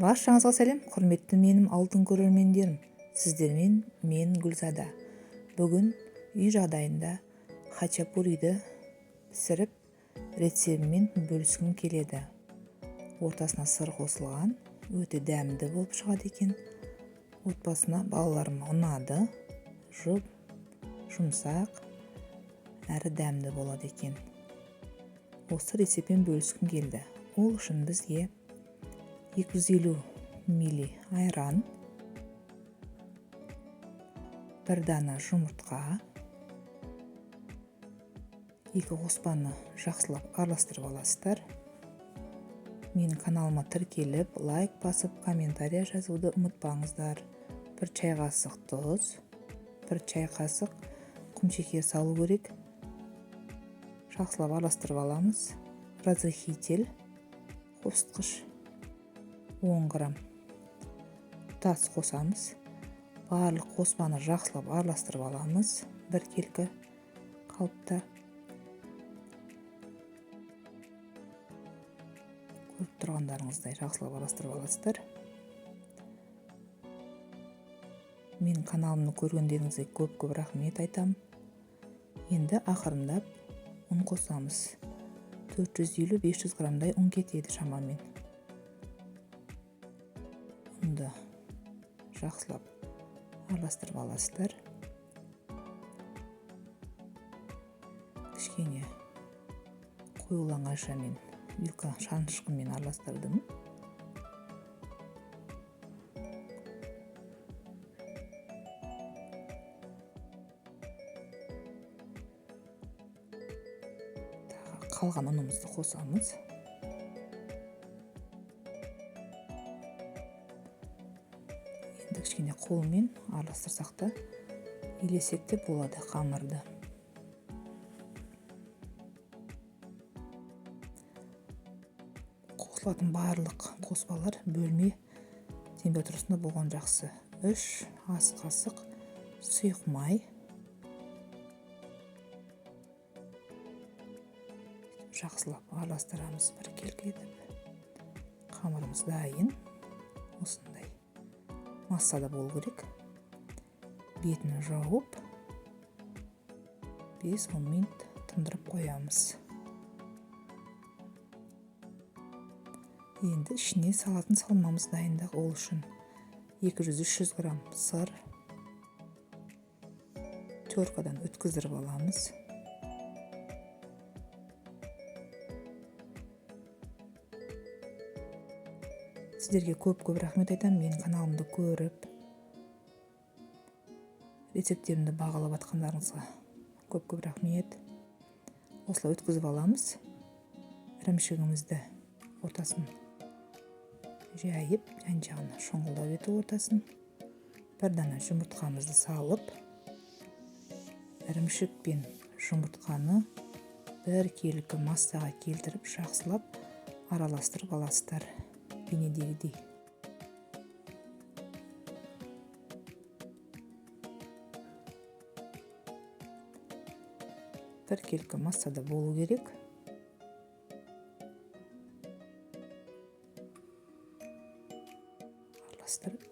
Баршаңызға сәлем, құрметті менің алтын көрермендерім. Сіздермен мен Гүлзада. Бүгін үй жағдайында хачапуриді пісіріп, рецебімен бөліскім келеді. Ортасына сыр қосылған, өте дәмді болып шығады екен. Отбасына балаларыма ұнады. Жұмсақ, әрі дәмді болады екен. Осы рецеппен бөліскім келді. Ол үшін бізге 250 мл айран, 1 дана жұмыртқа, 2 қоспаны жақсылап араластырып аласыздар. Менің каналыма тіркеліп, лайк басып, комментария жазуды ұмытпаңыздар. 1 чай қасық тұз, 1 чай қасық құмшекер салу керек. Жақсылап араластырып аламыз. Разрыхитель, қосытқыш 10 грамм тас қосамыз. Барлық қоспаны жақсылап араластырып аламыз. Бір келкі қалыпта. Көріп тұрғандарыңыздай жақсылап араластырып аласыздар. Менің каналымды көргендеріңізге көп рахмет айтам. Енді ақырындап ұн қосамыз. 450-500 граммдай ұн кетеді шамамен. Ұнды жақсылап араластырып аласыздар. Кішкене қоюланғанша мен вилка шанышқымен араластырдым. Қалған ұнымызды қосамыз. Енді кішкене қолмен араластырсақ та елесек те болады қамырды. Қосылатын барлық қоспалар бөлме температурасында болған жақсы. 3 ас қасық сұйық май. Жақсылап араластырамыз бір келкі етіп. Қамырымыз дайын. Осындай массада болу керек. Бетін жауып 5-10 минут тындырып қоямыз. Енді ішіне салатын салмамыз дайындық. Ол үшін 200-300 грамм сыр теркадан өткіздіріп аламыз. Сіздерге көп рахмет айтам. Менің каналымды көріп, рецептерімді бағалап атқандарыңызға көп рахмет. Осылай өткізіп аламыз. Ірімшігімізді ортасын жайып, жан-жағына шоңғылдап етіп ортасын. 1 дана жұмыртқамызды салып, ірімшік пен жұмыртқаны бір келкі массаға келтіріп, жақсылап араластырып аласыздар. Бейнедегідей. Бір келкі массада болу керек. Араластырып.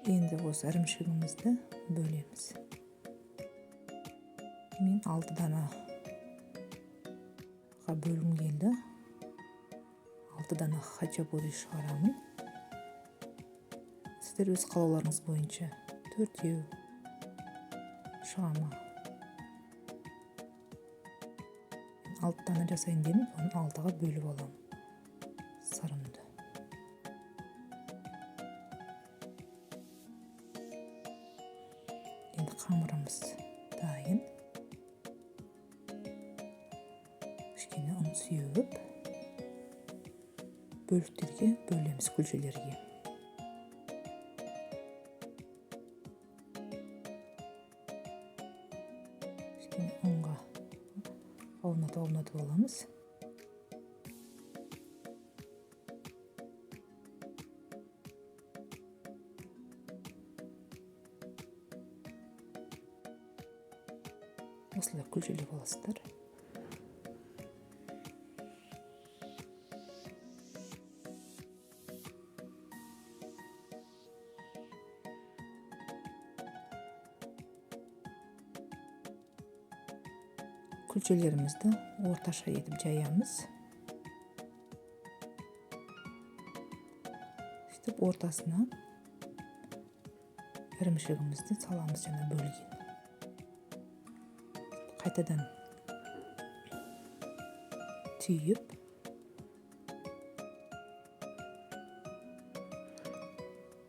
Енді осы ірімшігімізді бөлеміз. Мен 6 данаға бөлгім келді. 6 дана хачапури шығарамын. Сіздер өз қалауларыңыз бойынша 4-еу шығама. 6 дана жасайын дедім, оны 6-ға бөліп аламын. Сырымды. Енді қамырымыз дайын. Кішкене ұн сеуіп, бөліктерге бөлеміз, күлшелерге. Кішкене ұнға аунатып аламыз. осылай күлжелеп аласыздар. Күлчелерімізді орташа етіп жаямыз. Сөйтіп ортасына ірімшігімізді саламыз, жаңа бөлген. Қайтадан түйіп,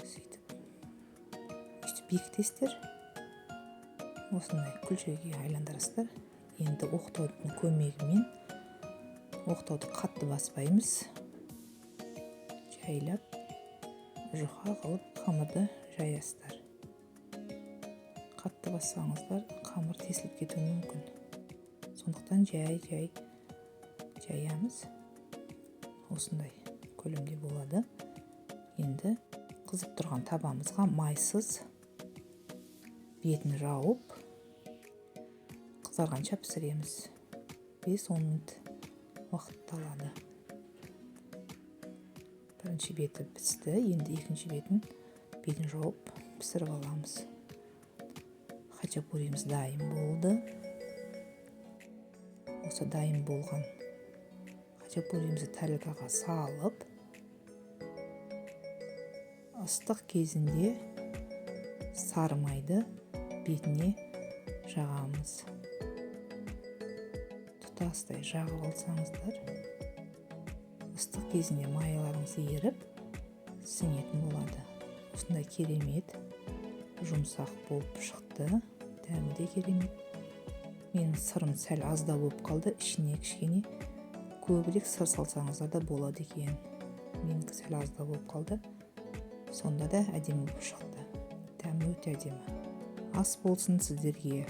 сөйтіп бекітесіздер. Осындай күлшеге айландырасыздар. Енді оқтаудың көмегімен оқтауды қатты баспаймыз. Жайлап, жұқа қылып қамырды жаясыздар. Қатты бассаңыздар, қамыр тесіліп кетуі мүмкін. Сондықтан жаямыз. Осындай көлемде болады. Енді қызып тұрған табамызға майсыз бетін жауып, қызарғанша пісіреміз. 5-10 минут уақыт алады. Бірінші беті пісті, енді екінші бетін жауып пісіріп аламыз. Хачапурimiz дайын болды. Осы дайын болған хачапуримizді тарелкаға салып, ыстық кезінде сары майды бетіне жағамыз. Тұтастай жағып алсаңыздар, ыстық кезінде майларыңыз еріп сіңетін болады. Осындай керемет, жұмсақ болып шықты. Дәмі де керемет. Менің сырым сәл азда болып қалды. Ішіне кішкене көбірек сыр салсаңыздар да болады екен. Менікі сәл азда болып қалды. Сонда да әдемі болып шықты. Дәмі өте әдемі. Ас болсын сіздерге.